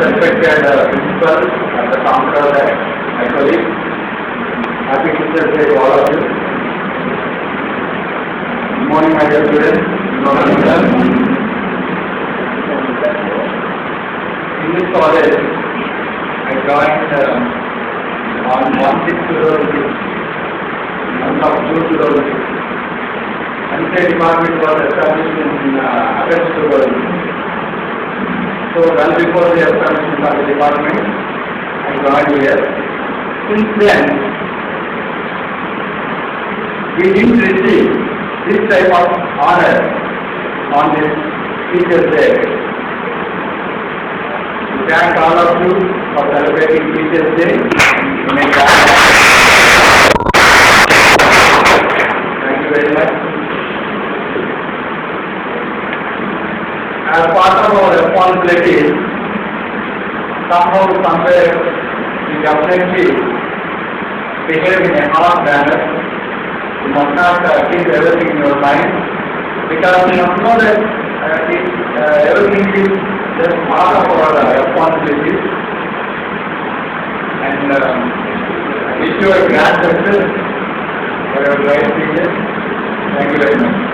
respected principal at the counter, my colleagues, happy Teachers Day to all of you. Good morning, my dear students. Good morning, sir. In this college, I joined on 1/6/2006, month of June 2006. Sanitary department was established in August 2006. So well before the establishment of the department, I joined here. Since then, we didn't receive this type of honor on this Teachers Day. We thank all of you for celebrating Teachers Day. Thank you very much. As part of our responsibilities, somehow, somewhere, we definitely behave in a hard manner. You must not keep everything in your mind, because you must know that everything is just part of our responsibilities. And I wish you a grand success for your life. Thank you very much.